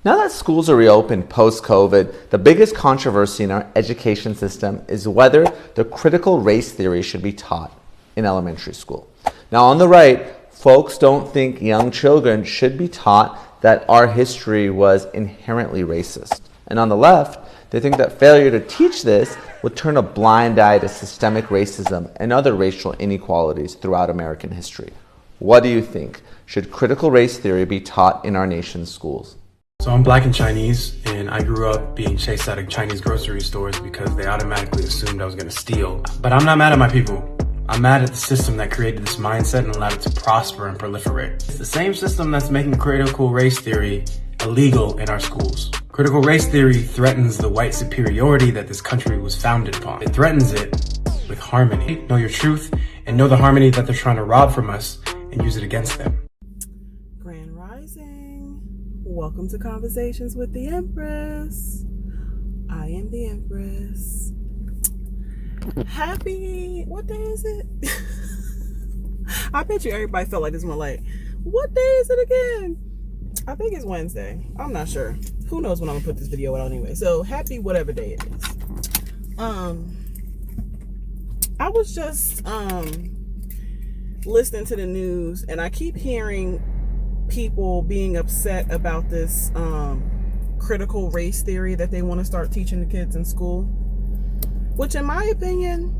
Now that schools are reopened post-COVID, the biggest controversy in our education system is whether the critical race theory should be taught in elementary school. Now on the right, folks don't think young children should be taught that our history was inherently racist. And on the left, they think that failure to teach this would turn a blind eye to systemic racism and other racial inequalities throughout American history. What do you think? Should critical race theory be taught in our nation's schools? So I'm black and Chinese, and I grew up being chased out of Chinese grocery stores because they automatically assumed I was going to steal. But I'm not mad at my people. I'm mad at the system that created this mindset and allowed it to prosper and proliferate. It's the same system that's making critical race theory illegal in our schools. Critical race theory threatens the white superiority that this country was founded upon. It threatens it with harmony. Know your truth and know the harmony that they're trying to rob from us and use it against them. Grand Rising. Welcome to Conversations with the Empress. I am the Empress. Happy, what day is it? I bet you everybody felt like this one, like, what day is it again? I think it's Wednesday. I'm not sure. Who knows when I'm gonna put this video out anyway. So happy whatever day it is. I was just listening to the news, and I keep hearing people being upset about this critical race theory that they want to start teaching the kids in school, which in my opinion,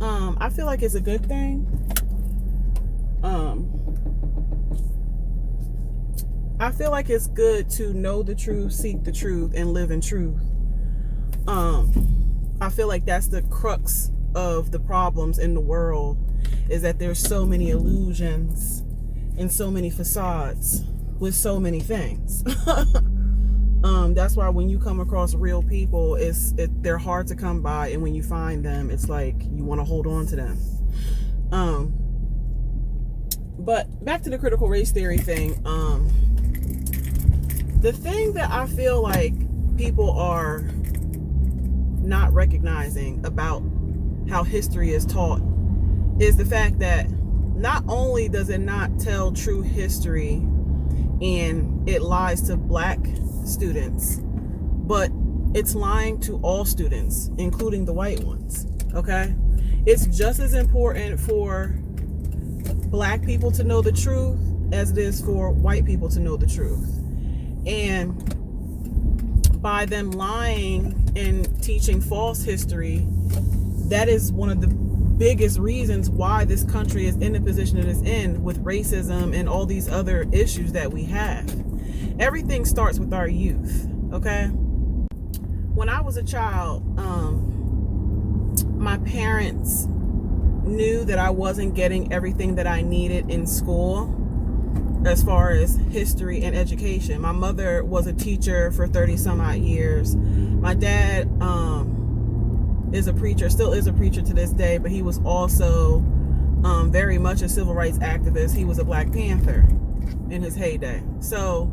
I feel like it's a good thing. I feel like it's good to know the truth, seek the truth, and live in truth. I feel like that's the crux of the problems in the world, is that there's so many illusions and so many facades with so many things. That's why when you come across real people, they're hard to come by, and when you find them, it's like you want to hold on to them. But back to the critical race theory thing. The thing that I feel like people are not recognizing about how history is taught is the fact that not only does it not tell true history and it lies to black students, but it's lying to all students, including the white ones. Okay? It's just as important for black people to know the truth as it is for white people to know the truth. And by them lying and teaching false history, that is one of the biggest reasons why this country is in the position it is in, with racism and all these other issues that we have. Everything starts with our youth, okay? When I was a child, my parents knew that I wasn't getting everything that I needed in school as far as history and education. My mother was a teacher for 30 some odd years. My dad is a preacher, still is a preacher to this day, but he was also very much a civil rights activist. He was a Black Panther in his heyday. So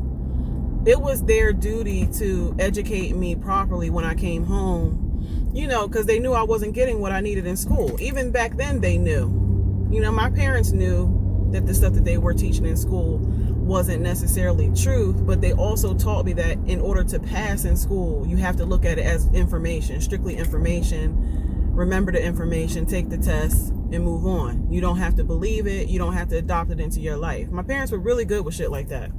it was their duty to educate me properly when I came home, you know, because they knew I wasn't getting what I needed in school. Even back then they knew. You know, my parents knew that the stuff that they were teaching in school wasn't necessarily truth, but they also taught me that in order to pass in school, you have to look at it as information, strictly information. Remember the information, take the test, and move on. You don't have to believe it. You don't have to adopt it into your life. My parents were really good with shit like that.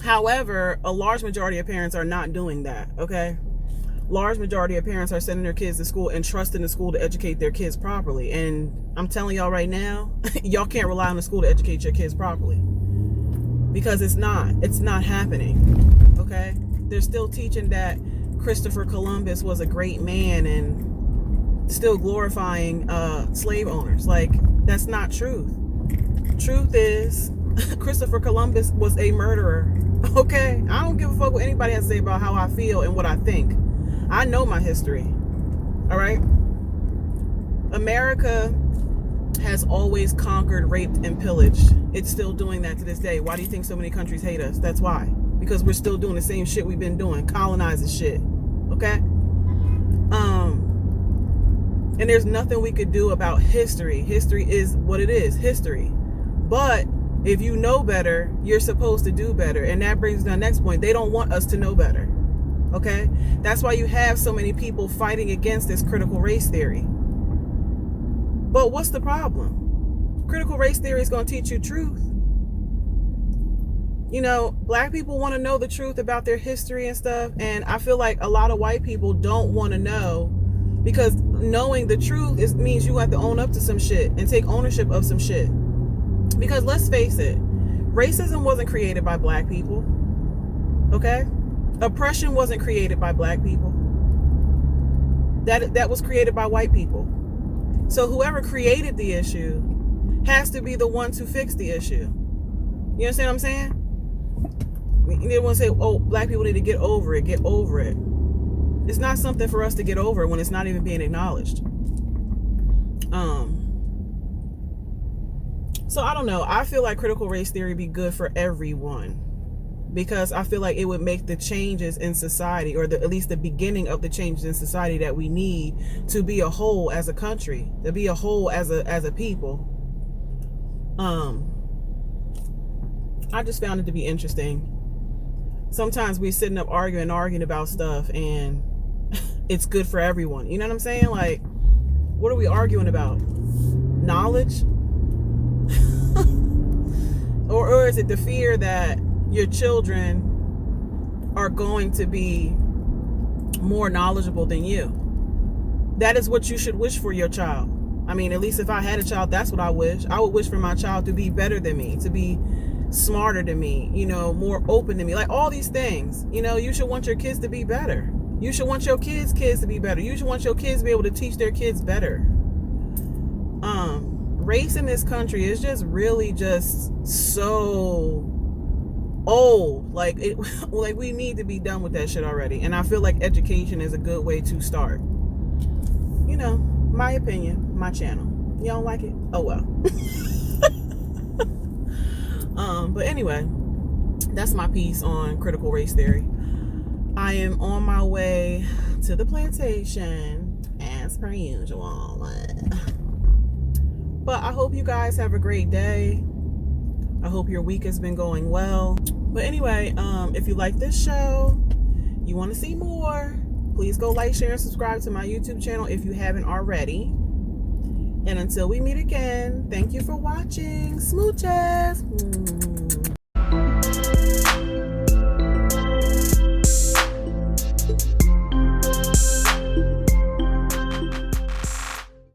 However, a large majority of parents are not doing that, okay? Large majority of parents are sending their kids to school and trusting the school to educate their kids properly. And I'm telling y'all right now, y'all can't rely on the school to educate your kids properly, because it's not happening, okay? They're still teaching that Christopher Columbus was a great man and still glorifying slave owners. Like, that's not truth. Truth is Christopher Columbus was a murderer, okay? I don't give a fuck what anybody has to say about how I feel and what I think. I know my history, all right? America has always conquered, raped, and pillaged. It's still doing that to this day. Why do you think so many countries hate us? That's why. Because we're still doing the same shit we've been doing, colonizing shit, okay? And there's nothing we could do about history. History is what it is, history. But If you know better, you're supposed to do better. And that brings to the next point. They don't want us to know better. Okay? That's why you have so many people fighting against this critical race theory. But what's the problem? Critical race theory is going to teach you truth. You know, black people want to know the truth about their history and stuff. And I feel like a lot of white people don't want to know, because knowing the truth means you have to own up to some shit and take ownership of some shit. Because let's face it, racism wasn't created by black people. Okay? Oppression wasn't created by black people. That was created by white people. So whoever created the issue has to be the one to fix the issue. You understand what I'm saying? You didn't want to say, oh, black people need to get over it. Get over it. It's not something for us to get over when it's not even being acknowledged. So I don't know. I feel like critical race theory be good for everyone, because I feel like it would make the changes in society, or at least the beginning of the changes in society that we need to be a whole as a country, to be a whole as a people. I just found it to be interesting. Sometimes we're sitting up arguing about stuff, and it's good for everyone. You know what I'm saying? Like, what are we arguing about? Knowledge? Or is it the fear that your children are going to be more knowledgeable than you? That is what you should wish for your child. I mean, at least if I had a child, that's what I wish. I would wish for my child to be better than me, to be smarter than me, you know, more open than me. Like all these things, you know, you should want your kids to be better. You should want your kids to be better. You should want your kids to be able to teach their kids better. Race in this country is just really just so old. Like we need to be done with that shit already. And I feel like education is a good way to start. You know, my opinion, my channel. You don't like it? Oh well. But anyway, that's my piece on critical race theory. I am on my way to the plantation as per usual. But I hope you guys have a great day. I hope your week has been going well. But anyway, if you like this show, you want to see more, please go like, share, and subscribe to my YouTube channel if you haven't already. And until we meet again, thank you for watching. Smooches.